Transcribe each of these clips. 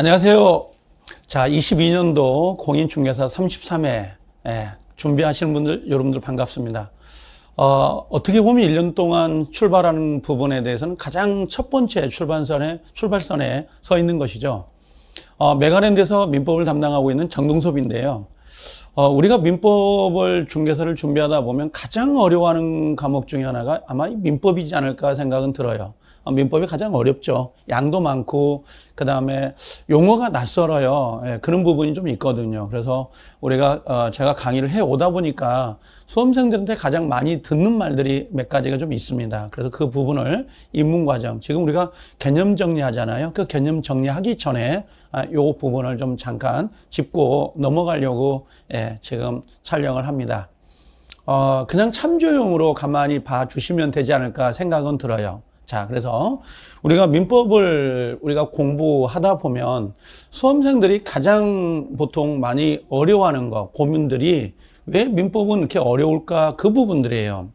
안녕하세요. 자, 22년도 공인중개사 33회 준비하시는 분들, 여러분들 반갑습니다. 어떻게 보면 1년 동안 출발하는 부분에 대해서는 가장 첫 번째 출발선에 서 있는 것이죠. 메가랜드에서 민법을 담당하고 있는 정동섭인데요. 우리가 중개사를 준비하다 보면 가장 어려워하는 과목 중에 하나가 아마 민법이지 않을까 생각은 들어요. 민법이 가장 어렵죠. 양도 많고, 그 다음에 용어가 낯설어요. 그런 부분이 좀 있거든요. 그래서 제가 강의를 해 오다 보니까 수험생들한테 가장 많이 듣는 말들이 몇 가지가 좀 있습니다. 그래서 그 부분을 입문과정, 지금 우리가 개념 정리하잖아요. 그 개념 정리하기 전에 요 부분을 좀 잠깐 짚고 넘어가려고 지금 촬영을 합니다. 그냥 참조용으로 가만히 봐주시면 되지 않을까 생각은 들어요. 자, 그래서 민법을 공부하다 보면 수험생들이 가장 보통 많이 어려워하는 고민들이 왜 민법은 이렇게 어려울까? 그 부분들이에요.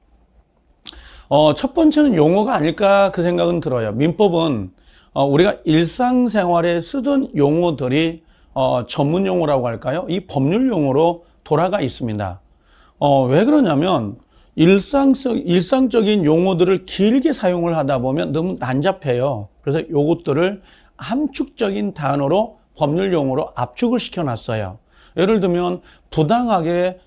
첫 번째는 용어가 아닐까? 그 생각은 들어요. 민법은 우리가 일상생활에 쓰던 용어들이 전문 용어라고 할까요? 이 법률 용어로 돌아가 있습니다. 왜 그러냐면 일상적인 용어들을 길게 사용을 하다 보면 너무 난잡해요. 그래서 요것들을 함축적인 단어로 법률 용어로 압축을 시켜놨어요. 예를 들면 부당하게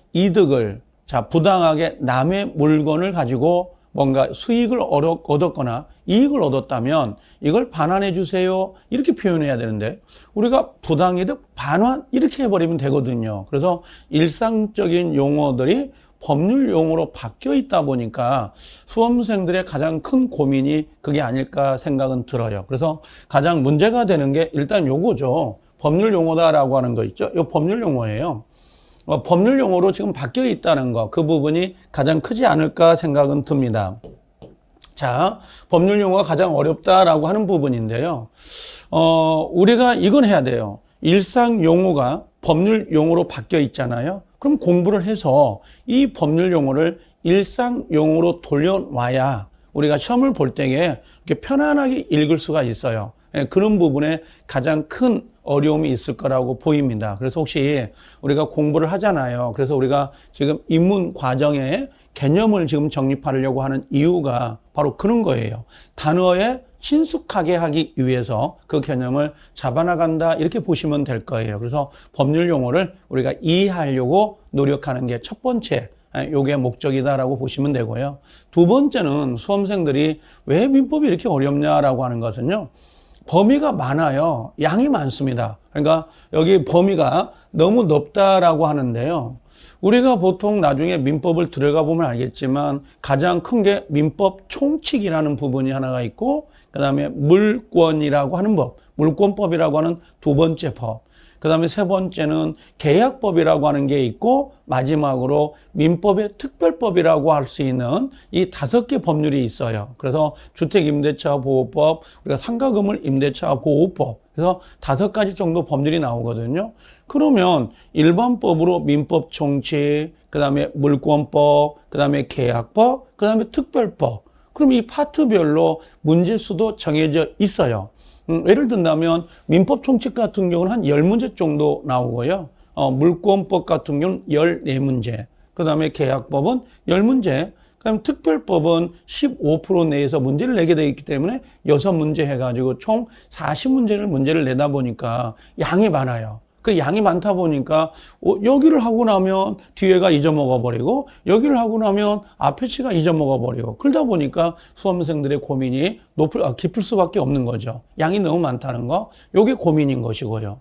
부당하게 남의 물건을 가지고 뭔가 수익을 얻었거나 이익을 얻었다면 이걸 반환해 주세요. 이렇게 표현해야 되는데 우리가 부당이득 반환 이렇게 해버리면 되거든요. 그래서 일상적인 용어들이 법률 용어로 바뀌어 있다 보니까 수험생들의 가장 큰 고민이 그게 아닐까 생각은 들어요. 그래서 가장 문제가 되는 게 일단 요거죠. 법률 용어다라고 하는 거 있죠. 요 법률 용어예요. 법률 용어로 지금 바뀌어 있다는 거, 그 부분이 가장 크지 않을까 생각은 듭니다. 자, 법률 용어가 가장 어렵다라고 하는 부분인데요. 우리가 이건 해야 돼요. 일상 용어가 법률 용어로 바뀌어 있잖아요. 그럼 공부를 해서 이 법률 용어를 일상 용어로 돌려놔야 우리가 시험을 볼 때에 이렇게 편안하게 읽을 수가 있어요. 그런 부분에 가장 큰 어려움이 있을 거라고 보입니다. 그래서 혹시 우리가 공부를 하잖아요. 그래서 우리가 지금 입문 과정에 개념을 지금 정립하려고 하는 이유가 바로 그런 거예요. 단어에 친숙하게 하기 위해서 그 개념을 잡아나간다 이렇게 보시면 될 거예요. 그래서 법률 용어를 우리가 이해하려고 노력하는 게 첫 번째 요게 목적이다라고 보시면 되고요. 두 번째는 수험생들이 왜 민법이 이렇게 어렵냐라고 하는 것은요. 범위가 많아요. 양이 많습니다. 그러니까 여기 범위가 너무 넓다라고 하는데요. 우리가 보통 나중에 민법을 들어가 보면 알겠지만 가장 큰 게 민법 총칙이라는 부분이 하나가 있고 그 다음에 물권이라고 하는 법, 물권법이라고 하는 두 번째 법, 그 다음에 세 번째는 계약법이라고 하는 게 있고 마지막으로 민법의 특별법이라고 할 수 있는 이 5개 법률이 있어요. 그래서 주택임대차보호법, 우리가 상가건물 임대차보호법, 그래서 5가지 정도 법률이 나오거든요. 그러면 일반법으로 민법 총칙, 그 다음에 물권법, 그 다음에 계약법, 그 다음에 특별법. 그럼 이 파트별로 문제수도 정해져 있어요. 예를 든다면 민법 총칙 같은 경우는 한 10문제 정도 나오고요. 물권법 같은 경우는 14문제. 그 다음에 계약법은 10문제. 그다음 특별법은 15% 내에서 문제를 내게 되어 있기 때문에 6문제 해가지고 총 40문제를 내다 보니까 양이 많아요. 그 양이 많다 보니까 여기를 하고 나면 뒤에가 잊어먹어 버리고 여기를 하고 나면 앞에 치가 잊어먹어 버리고 그러다 보니까 수험생들의 고민이 깊을 수밖에 없는 거죠. 양이 너무 많다는 거, 이게 고민인 것이고요.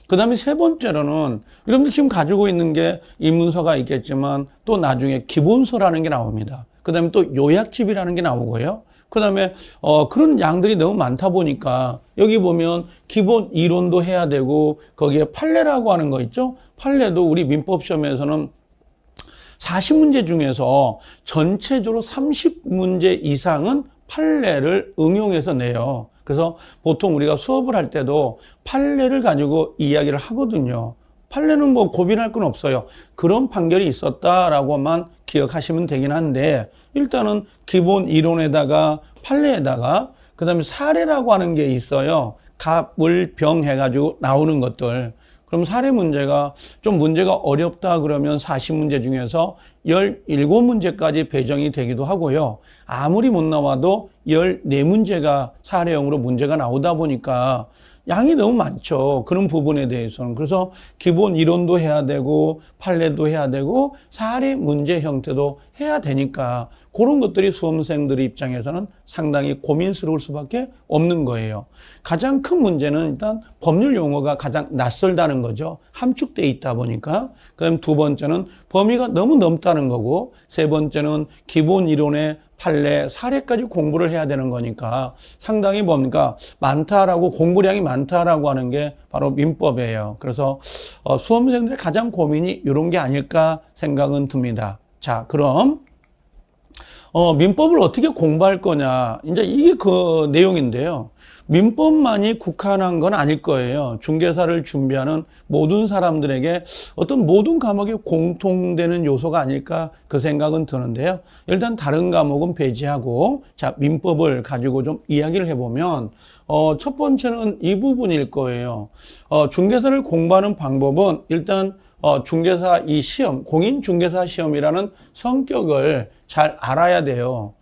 그 다음에 세 번째로는 여러분들 지금 가지고 있는 게 입문서가 있겠지만 또 나중에 기본서라는 게 나옵니다. 그 다음에 또 요약집이라는 게 나오고요. 그 다음에 그런 양들이 너무 많다 보니까 여기 보면 기본 이론도 해야 되고 거기에 판례라고 하는 거 있죠. 판례도 우리 민법 시험에서는 40문제 중에서 전체적으로 30문제 이상은 판례를 응용해서 내요. 그래서 보통 우리가 수업을 할 때도 판례를 가지고 이야기를 하거든요. 판례는 뭐 고민할 건 없어요. 그런 판결이 있었다라고만 기억하시면 되긴 한데 일단은 기본 이론에다가 판례에다가 그 다음에 사례라고 하는 게 있어요. 갑을 병 해가지고 나오는 것들. 그럼 사례 문제가 좀 문제가 어렵다 그러면 40문제 중에서 17문제까지 배정이 되기도 하고요. 아무리 못 나와도 14문제가 사례형으로 문제가 나오다 보니까 양이 너무 많죠. 그런 부분에 대해서는. 그래서 기본 이론도 해야 되고 판례도 해야 되고 사례 문제 형태도 해야 되니까 그런 것들이 수험생들 입장에서는 상당히 고민스러울 수밖에 없는 거예요. 가장 큰 문제는 일단 법률 용어가 가장 낯설다는 거죠. 함축되어 있다 보니까. 그다음 두 번째는 범위가 너무 넓다는 거고, 세 번째는 기본 이론의 판례, 사례까지 공부를 해야 되는 거니까 상당히 뭡니까? 많다라고, 공부량이 많다라고 하는 게 바로 민법이에요. 그래서 수험생들의 가장 고민이 이런 게 아닐까 생각은 듭니다. 자, 그럼 민법을 어떻게 공부할 거냐. 이제 이게 그 내용인데요. 민법만이 국한한 건 아닐 거예요. 중개사를 준비하는 모든 사람들에게 어떤 모든 과목에 공통되는 요소가 아닐까 그 생각은 드는데요. 일단 다른 과목은 배제하고 자, 민법을 가지고 좀 이야기를 해보면 첫 번째는 이 부분일 거예요. 중개사를 공부하는 방법은 일단 중개사 이 시험, 공인중개사 시험이라는 성격을 잘 알아야 돼요.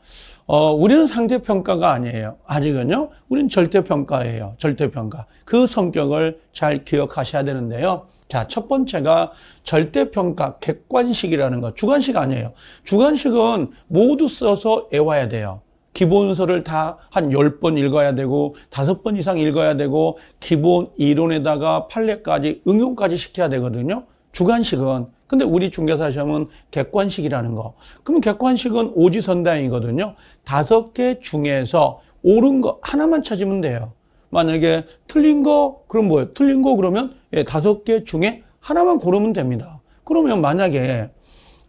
우리는 상대평가가 아니에요. 아직은요. 우리는 절대평가예요. 절대평가. 그 성격을 잘 기억하셔야 되는데요. 자, 첫 번째가 절대평가, 객관식이라는 거. 주관식 아니에요. 주관식은 모두 써서 외워야 돼요. 기본서를 다 한 10번 읽어야 되고 5번 이상 읽어야 되고 기본 이론에다가 판례까지 응용까지 시켜야 되거든요. 주관식은. 근데 우리 중개사 시험은 객관식이라는 거. 그러면 객관식은 오지선다형이거든요. 5개 중에서 옳은 거 하나만 찾으면 돼요. 만약에 틀린 거, 그럼 뭐예요? 틀린 거 그러면 5개 중에 하나만 고르면 됩니다. 그러면 만약에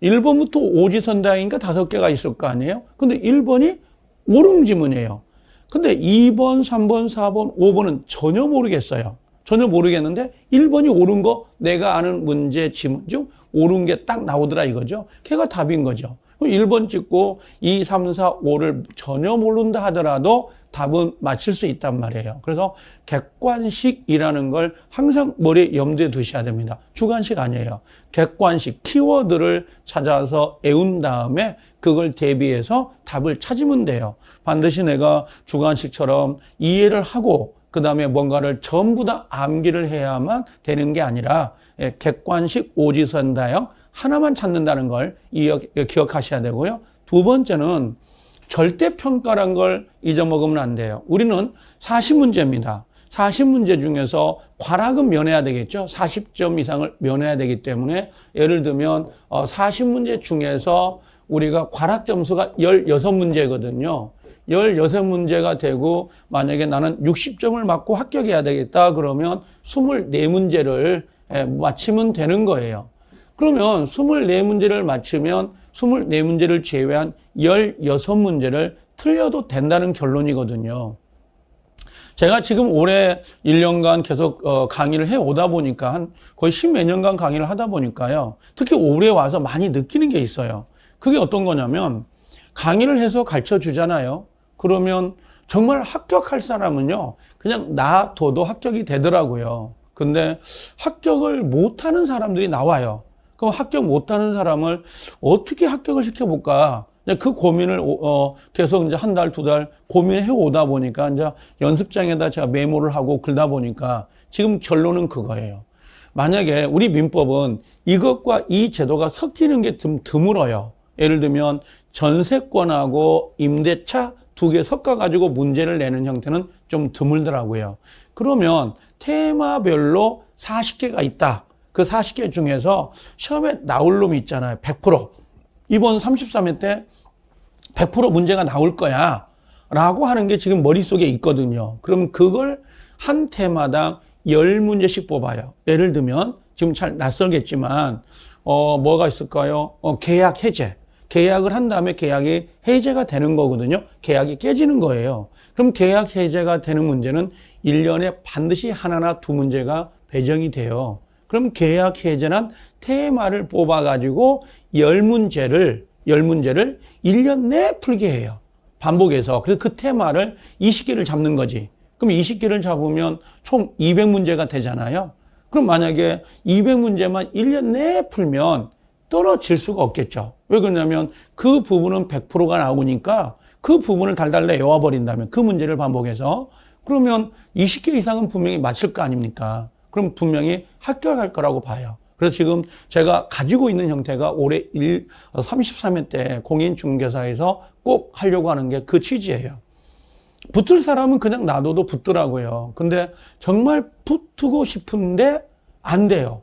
1번부터 오지선다형이니까 5개가 있을 거 아니에요? 근데 1번이 옳은 지문이에요. 근데 2번, 3번, 4번, 5번은 전혀 모르겠어요. 전혀 모르겠는데 1번이 옳은 거 내가 아는 문제 지문 중 옳은 게 딱 나오더라 이거죠. 걔가 답인 거죠. 1번 찍고 2, 3, 4, 5를 전혀 모른다 하더라도 답은 맞힐 수 있단 말이에요. 그래서 객관식이라는 걸 항상 머리에 염두에 두셔야 됩니다. 주관식 아니에요. 객관식, 키워드를 찾아서 외운 다음에 그걸 대비해서 답을 찾으면 돼요. 반드시 내가 주관식처럼 이해를 하고 그 다음에 뭔가를 전부 다 암기를 해야만 되는 게 아니라 객관식 오지선다형 하나만 찾는다는 걸 기억하셔야 되고요. 두 번째는 절대평가란 걸 잊어먹으면 안 돼요. 우리는 40문제입니다. 40문제 중에서 과락은 면해야 되겠죠. 40점 이상을 면해야 되기 때문에 예를 들면 40문제 중에서 우리가 과락 점수가 16문제거든요. 16문제가 되고 만약에 나는 60점을 맞고 합격해야 되겠다 그러면 24문제를 맞히면 되는 거예요. 그러면 24문제를 맞추면 24문제를 제외한 16문제를 틀려도 된다는 결론이거든요. 제가 지금 올해 1년간 계속 강의를 해오다 보니까 한 거의 10몇 년간 강의를 하다 보니까요. 특히 올해 와서 많이 느끼는 게 있어요. 그게 어떤 거냐면 강의를 해서 가르쳐 주잖아요. 그러면 정말 합격할 사람은요. 그냥 놔둬도 합격이 되더라고요. 근데 합격을 못하는 사람들이 나와요. 그럼 합격 못하는 사람을 어떻게 합격을 시켜볼까? 그 고민을 계속 이제 한 달, 두 달 고민해 오다 보니까 이제 연습장에다 제가 메모를 하고 글다 보니까 지금 결론은 그거예요. 만약에 우리 민법은 이것과 이 제도가 섞이는 게 좀 드물어요. 예를 들면 전세권하고 임대차 2개 섞어가지고 문제를 내는 형태는 좀 드물더라고요. 그러면 테마별로 40개가 있다. 그 40개 중에서 시험에 나올 놈이 있잖아요. 100%. 이번 33회 때 100% 문제가 나올 거야. 라고 하는 게 지금 머릿속에 있거든요. 그럼 그걸 한 테마당 10문제씩 뽑아요. 예를 들면 지금 잘 낯설겠지만 뭐가 있을까요? 계약 해제. 계약을 한 다음에 계약이 해제가 되는 거거든요. 계약이 깨지는 거예요. 그럼 계약 해제가 되는 문제는 1년에 반드시 하나나 2문제가 배정이 돼요. 그럼 계약 해제란 테마를 뽑아가지고 10문제를 1년 내에 풀게 해요. 반복해서. 그래서 그 테마를 20개를 잡는 거지. 그럼 20개를 잡으면 총 200문제가 되잖아요. 그럼 만약에 200문제만 1년 내에 풀면 떨어질 수가 없겠죠. 왜 그러냐면 그 부분은 100%가 나오니까 그 부분을 달달 외워버린다면 그 문제를 반복해서 그러면 20개 이상은 분명히 맞출 거 아닙니까? 그럼 분명히 합격할 거라고 봐요. 그래서 지금 제가 가지고 있는 형태가 올해 33회 때 공인중개사에서 꼭 하려고 하는 게 그 취지예요. 붙을 사람은 그냥 놔둬도 붙더라고요. 근데 정말 붙고 싶은데 안 돼요.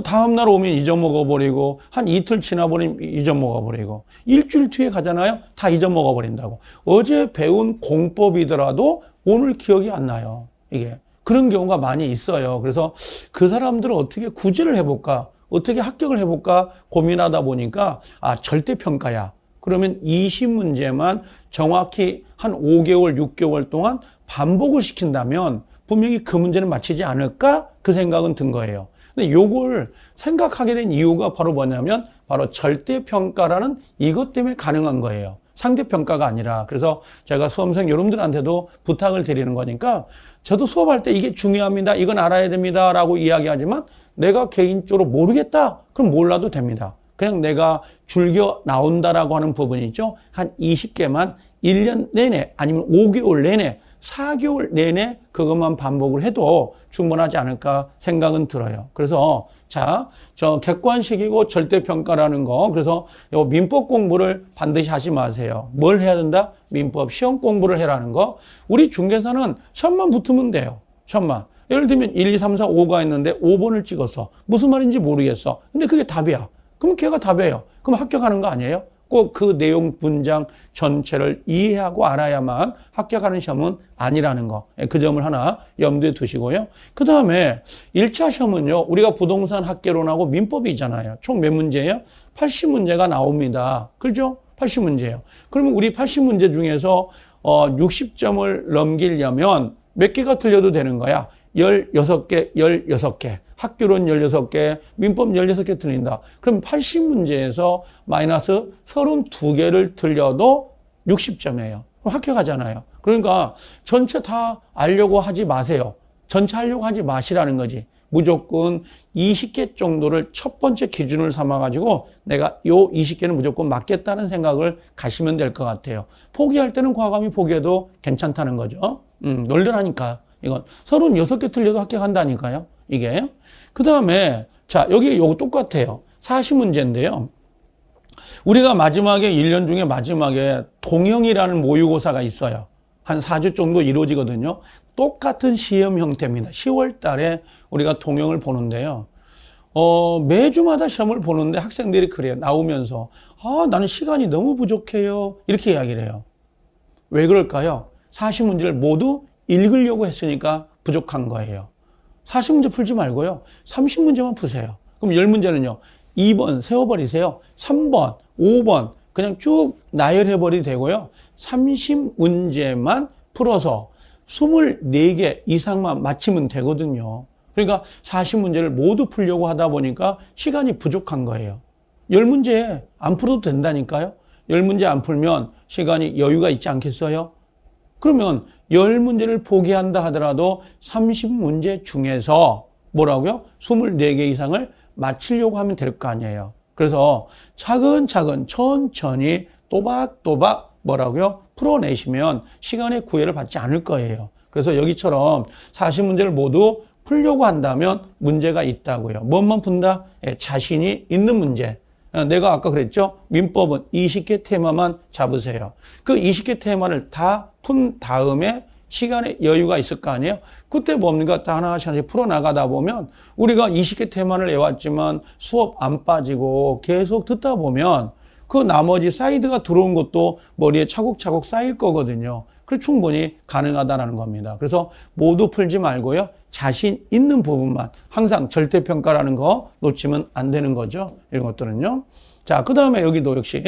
다음날 오면 잊어먹어버리고 한 이틀 지나버리면 잊어먹어버리고 일주일 뒤에 가잖아요. 다 잊어먹어버린다고. 어제 배운 공법이더라도 오늘 기억이 안 나요. 이게 그런 경우가 많이 있어요. 그래서 그 사람들을 어떻게 구제를 해볼까, 어떻게 합격을 해볼까 고민하다 보니까 절대평가야. 그러면 20문제만 정확히 한 5개월, 6개월 동안 반복을 시킨다면 분명히 그 문제는 맞히지 않을까? 그 생각은 든 거예요. 근데 요걸 생각하게 된 이유가 바로 뭐냐면 바로 절대평가라는 이것 때문에 가능한 거예요. 상대평가가 아니라. 그래서 제가 수험생 여러분들한테도 부탁을 드리는 거니까 저도 수업할 때 이게 중요합니다. 이건 알아야 됩니다. 라고 이야기하지만 내가 개인적으로 모르겠다. 그럼 몰라도 됩니다. 그냥 내가 줄겨 나온다라고 하는 부분이 있죠. 한 20개만 1년 내내 아니면 5개월 내내 4개월 내내 그것만 반복을 해도 충분하지 않을까 생각은 들어요. 그래서 저 객관식이고 절대평가라는 거. 그래서 요 민법 공부를 반드시 하지 마세요. 뭘 해야 된다? 민법 시험 공부를 해라는 거. 우리 중개사는 시험만 붙으면 돼요. 시험만. 예를 들면 1, 2, 3, 4, 5가 있는데 5번을 찍었어. 무슨 말인지 모르겠어. 근데 그게 답이야. 그럼 걔가 답이에요. 그럼 합격하는 거 아니에요? 꼭 그 내용 분장 전체를 이해하고 알아야만 합격하는 시험은 아니라는 거. 그 점을 하나 염두에 두시고요. 그 다음에 1차 시험은요. 우리가 부동산 학개론하고 민법이잖아요. 총 몇 문제예요? 80문제가 나옵니다. 그렇죠? 80문제예요. 그러면 우리 80문제 중에서 60점을 넘기려면 몇 개가 틀려도 되는 거야? 16개, 16개. 학교론 16개, 민법 16개 틀린다. 그럼 80문제에서 마이너스 32개를 틀려도 60점이에요. 그럼 합격하잖아요. 그러니까 전체 다 알려고 하지 마세요. 전체 하려고 하지 마시라는 거지. 무조건 20개 정도를 첫 번째 기준을 삼아가지고 내가 요 20개는 무조건 맞겠다는 생각을 가시면 될 것 같아요. 포기할 때는 과감히 포기해도 괜찮다는 거죠. 널널하니까. 이건 36개 틀려도 합격한다니까요. 이게. 그 다음에, 여기 요거 똑같아요. 40문제인데요. 우리가 마지막에 1년 중에 마지막에 동형이라는 모의고사가 있어요. 한 4주 정도 이루어지거든요. 똑같은 시험 형태입니다. 10월 달에 우리가 동형을 보는데요. 매주마다 시험을 보는데 학생들이 그래요. 나오면서. 나는 시간이 너무 부족해요. 이렇게 이야기를 해요. 왜 그럴까요? 40문제를 모두 읽으려고 했으니까 부족한 거예요. 40문제 풀지 말고요. 30문제만 푸세요. 그럼 10문제는요. 2번 세워버리세요. 3번, 5번 그냥 쭉 나열해버리도 되고요. 30문제만 풀어서 24개 이상만 맞히면 되거든요. 그러니까 40문제를 모두 풀려고 하다 보니까 시간이 부족한 거예요. 10문제 안 풀어도 된다니까요. 10문제 안 풀면 시간이 여유가 있지 않겠어요? 그러면 10문제를 포기한다 하더라도 30문제 중에서 뭐라고요? 24개 이상을 맞추려고 하면 될 거 아니에요. 그래서 차근차근 천천히 또박또박 뭐라고요? 풀어내시면 시간의 구애를 받지 않을 거예요. 그래서 여기처럼 40문제를 모두 풀려고 한다면 문제가 있다고요. 뭐만 푼다? 자신이 있는 문제. 내가 아까 그랬죠? 민법은 20개 테마만 잡으세요. 그 20개 테마를 다 푼 다음에 시간에 여유가 있을 거 아니에요? 그때 뭡니까? 다 하나씩 풀어나가다 보면 우리가 20개 테마를 외웠지만 수업 안 빠지고 계속 듣다 보면 그 나머지 사이드가 들어온 것도 머리에 차곡차곡 쌓일 거거든요. 그래서 충분히 가능하다는 겁니다. 그래서 모두 풀지 말고요. 자신 있는 부분만 항상 절대평가라는 거 놓치면 안 되는 거죠. 이런 것들은요. 그 다음에 여기도 역시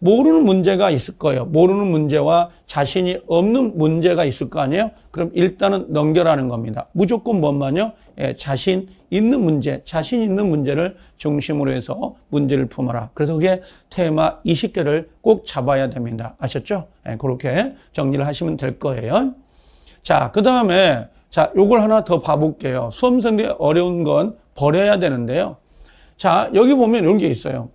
모르는 문제가 있을 거예요. 모르는 문제와 자신이 없는 문제가 있을 거 아니에요? 그럼 일단은 넘겨라는 겁니다. 무조건 뭔만요? 자신 있는 문제, 자신 있는 문제를 중심으로 해서 문제를 품어라. 그래서 그게 테마 20개를 꼭 잡아야 됩니다. 아셨죠? 그렇게 정리를 하시면 될 거예요. 자, 그 다음에 자, 요걸 하나 더 봐볼게요. 수험생들이 어려운 건 버려야 되는데요. 자, 여기 보면 이런 게 있어요.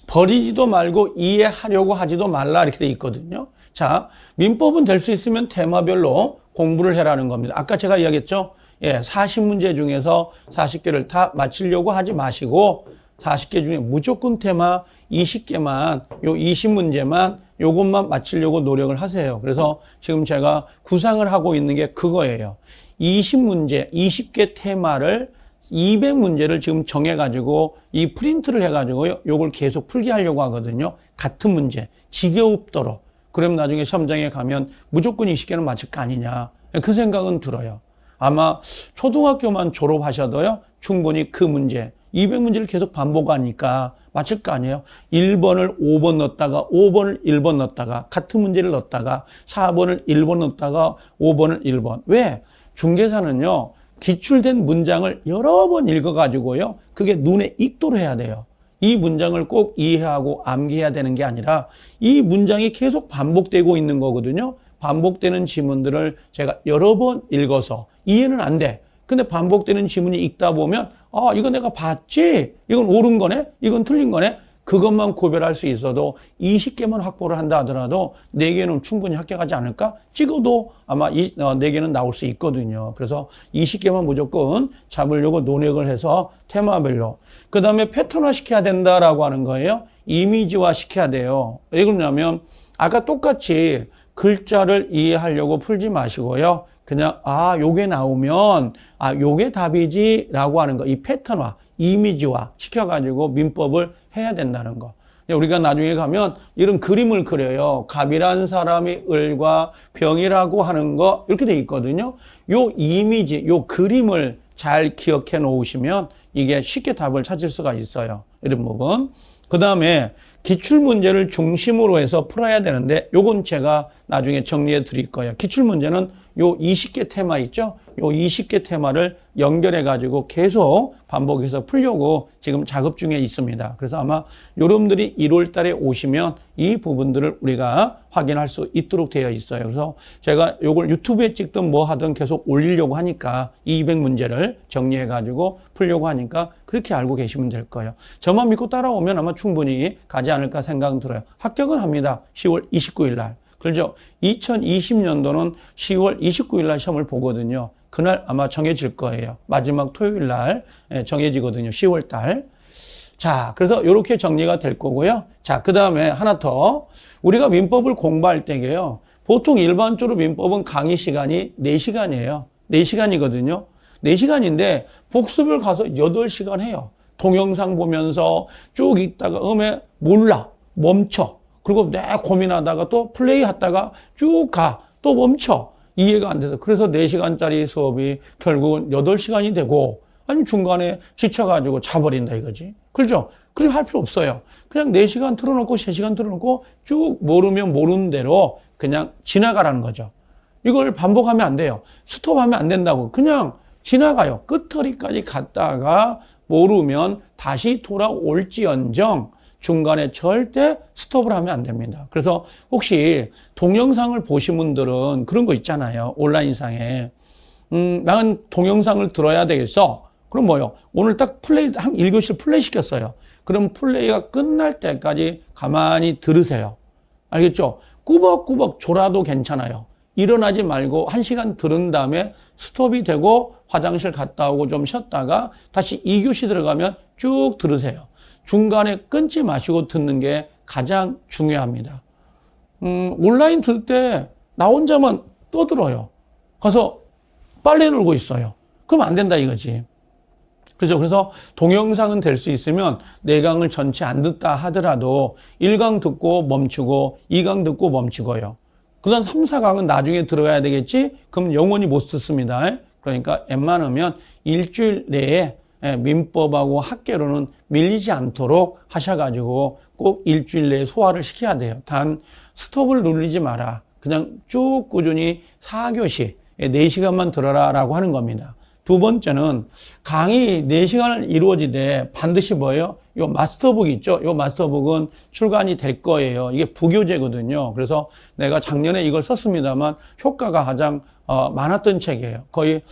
버리지도 말고 이해하려고 하지도 말라 이렇게 돼 있거든요. 자, 민법은 될 수 있으면 테마별로 공부를 해라는 겁니다. 아까 제가 이야기했죠. 예, 40문제 중에서 40개를 다 맞히려고 하지 마시고 40개 중에 무조건 테마 20개만, 요 20문제만 요것만 맞히려고 노력을 하세요. 그래서 지금 제가 구상을 하고 있는 게 그거예요. 20문제, 20개 테마를 200문제를 지금 정해가지고 이 프린트를 해가지고 요걸 계속 풀게 하려고 하거든요. 같은 문제, 지겨웁도록. 그럼 나중에 시험장에 가면 무조건 20개는 맞힐 거 아니냐. 그 생각은 들어요. 아마 초등학교만 졸업하셔도요, 충분히 그 문제, 200문제를 계속 반복하니까 맞힐 거 아니에요. 1번을 5번 넣었다가 5번을 1번 넣었다가 같은 문제를 넣었다가 4번을 1번 넣었다가 5번을 1번. 왜? 중개사는요, 기출된 문장을 여러 번 읽어가지고요, 그게 눈에 익도록 해야 돼요. 이 문장을 꼭 이해하고 암기해야 되는 게 아니라 이 문장이 계속 반복되고 있는 거거든요. 반복되는 지문들을 제가 여러 번 읽어서 이해는 안 돼. 근데 반복되는 지문이 읽다 보면 아, 이거 내가 봤지? 이건 옳은 거네? 이건 틀린 거네? 그것만 구별할 수 있어도 20개만 확보를 한다 하더라도 4개는 충분히 합격하지 않을까? 찍어도 아마 4개는 나올 수 있거든요. 그래서 20개만 무조건 잡으려고 노력을 해서 테마별로. 그 다음에 패턴화 시켜야 된다라고 하는 거예요. 이미지화 시켜야 돼요. 왜 그러냐면 아까 똑같이 글자를 이해하려고 풀지 마시고요. 그냥 요게 나오면 요게 답이지 라고 하는 거. 이 패턴화, 이미지화 시켜가지고 민법을 해야 된다는 거. 우리가 나중에 가면 이런 그림을 그려요. 갑이란 사람이 을과 병이라고 하는 거 이렇게 돼 있거든요. 요 이미지, 요 그림을 잘 기억해 놓으시면 이게 쉽게 답을 찾을 수가 있어요. 이런 부분. 그 다음에 기출문제를 중심으로 해서 풀어야 되는데 요건 제가 나중에 정리해 드릴 거예요. 기출문제는 요 20개 테마 있죠? 요 20개 테마를 연결해 가지고 계속 반복해서 풀려고 지금 작업 중에 있습니다. 그래서 아마 여러분들이 1월 달에 오시면 이 부분들을 우리가 확인할 수 있도록 되어 있어요. 그래서 제가 요걸 유튜브에 찍든 뭐 하든 계속 올리려고 하니까 200문제를 정리해 가지고 풀려고 하니까 그렇게 알고 계시면 될 거예요. 저만 믿고 따라오면 아마 충분히 가지 않을까 생각은 들어요. 합격은 합니다. 10월 29일 날. 그렇죠? 2020년도는 10월 29일 날 시험을 보거든요. 그날 아마 정해질 거예요. 마지막 토요일 날 정해지거든요. 10월 달. 자, 그래서 이렇게 정리가 될 거고요. 자, 그 다음에 하나 더. 우리가 민법을 공부할 때게요. 보통 일반적으로 민법은 강의 시간이 4시간이에요. 4시간이거든요. 4시간인데 복습을 가서 8시간 해요. 동영상 보면서 쭉 있다가 몰라. 멈춰. 그리고 내가 고민하다가 또 플레이 하다가 쭉 가. 또 멈춰. 이해가 안 돼서. 그래서 4시간짜리 수업이 결국은 8시간이 되고, 아니면 중간에 지쳐가지고 자버린다 이거지. 그렇죠? 그렇게 할 필요 없어요. 그냥 4시간 틀어놓고 3시간 틀어놓고 쭉 모르면 모르는 대로 그냥 지나가라는 거죠. 이걸 반복하면 안 돼요. 스톱하면 안 된다고. 그냥 지나가요. 끝터리까지 갔다가 모르면 다시 돌아올지언정 중간에 절대 스톱을 하면 안 됩니다. 그래서 혹시 동영상을 보신 분들은 그런 거 있잖아요. 온라인상에. 나는 동영상을 들어야 되겠어. 그럼 뭐요? 오늘 딱 플레이, 한 1교시를 플레이 시켰어요. 그럼 플레이가 끝날 때까지 가만히 들으세요. 알겠죠? 꾸벅꾸벅 졸아도 괜찮아요. 일어나지 말고 1시간 들은 다음에 스톱이 되고 화장실 갔다 오고 좀 쉬었다가 다시 2교시 들어가면 쭉 들으세요. 중간에 끊지 마시고 듣는 게 가장 중요합니다. 온라인 들 때 나 혼자만 떠들어요. 가서 빨래 놀고 있어요. 그럼 안 된다 이거지. 그래서 동영상은 될 수 있으면 4강을 전체 안 듣다 하더라도 1강 듣고 멈추고 2강 듣고 멈추고요. 그 다음 3, 4강은 나중에 들어야 되겠지? 그럼 영원히 못 듣습니다. 그러니까 웬만하면 일주일 내에 민법하고 학계로는 밀리지 않도록 하셔가지고 꼭 일주일 내에 소화를 시켜야 돼요. 단 스톱을 누르지 마라. 그냥 쭉 꾸준히 4교시 4시간만 들어라 라고 하는 겁니다. 두 번째는 강의 4시간을 이루어지되 반드시 뭐예요? 요 마스터북 있죠? 요 마스터북은 출간이 될 거예요. 이게 부교재거든요. 그래서 내가 작년에 이걸 썼습니다만 효과가 가장 많았던 책이에요. 거의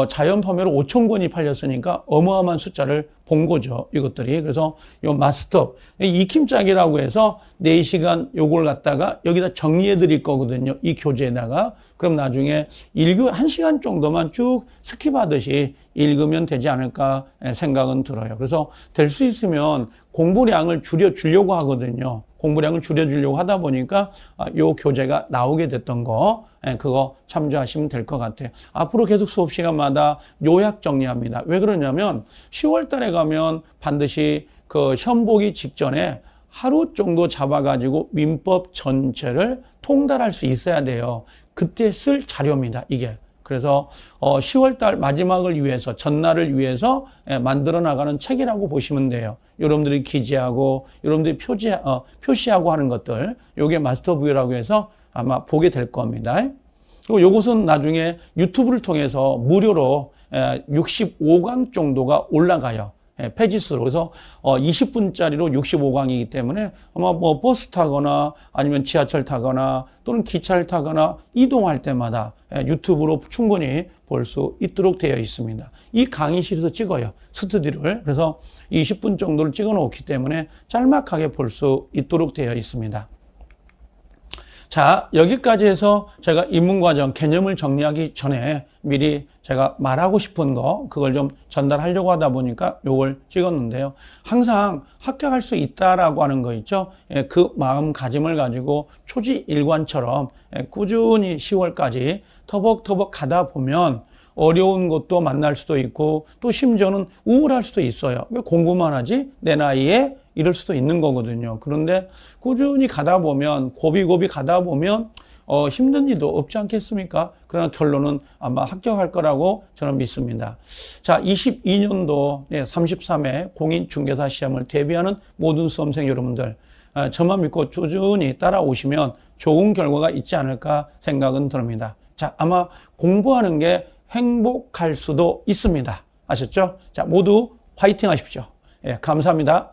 자연 판매로 5천 권이 팔렸으니까 어마어마한 숫자를 본 거죠. 이것들이. 그래서 요 마스터 익힘짝이라고 해서 4시간 요걸 갖다가 여기다 정리해 드릴 거거든요. 이 교재에다가. 그럼 나중에 1시간 정도만 쭉 스킵하듯이 읽으면 되지 않을까 생각은 들어요. 그래서 될 수 있으면 공부량을 줄여주려고 하거든요. 공부량을 줄여주려고 하다 보니까 요 교재가 나오게 됐던 거, 그거 참조하시면 될 것 같아요. 앞으로 계속 수업 시간마다 요약 정리합니다. 왜 그러냐면 10월 달에 가면 반드시 그 시험 보기 직전에 하루 정도 잡아가지고 민법 전체를 통달할 수 있어야 돼요. 그때 쓸 자료입니다, 이게. 그래서 10월 달 마지막을 위해서, 전날을 위해서 만들어 나가는 책이라고 보시면 돼요. 여러분들이 기재하고 여러분들이 표시하고 하는 것들, 요게 마스터 뷰라고 해서 아마 보게 될 겁니다. 그리고 요것은 나중에 유튜브를 통해서 무료로 65강 정도가 올라가요. 페이지수로. 그래서 20분짜리로 65강이기 때문에 아마 뭐 버스 타거나 아니면 지하철 타거나 또는 기차를 타거나 이동할 때마다 유튜브로 충분히 볼 수 있도록 되어 있습니다. 이 강의실에서 찍어요. 스튜디오를. 그래서 20분 정도를 찍어 놓기 때문에 짤막하게 볼 수 있도록 되어 있습니다. 자, 여기까지 해서 제가 입문과정 개념을 정리하기 전에 미리 제가 말하고 싶은 거, 그걸 좀 전달하려고 하다 보니까 요걸 찍었는데요. 항상 합격할 수 있다라고 하는 거 있죠? 그 마음가짐을 가지고 초지일관처럼 꾸준히 10월까지 터벅터벅 가다 보면 어려운 것도 만날 수도 있고 또 심지어는 우울할 수도 있어요. 왜 공부만 하지? 내 나이에 이럴 수도 있는 거거든요. 그런데 꾸준히 가다 보면 고비고비 가다 보면 힘든 일도 없지 않겠습니까? 그러나 결론은 아마 합격할 거라고 저는 믿습니다. 자, 22년도 33회 공인중개사 시험을 대비하는 모든 수험생 여러분들, 저만 믿고 꾸준히 따라오시면 좋은 결과가 있지 않을까 생각은 듭니다. 자, 아마 공부하는 게 행복할 수도 있습니다. 아셨죠? 자, 모두 화이팅 하십시오. 감사합니다.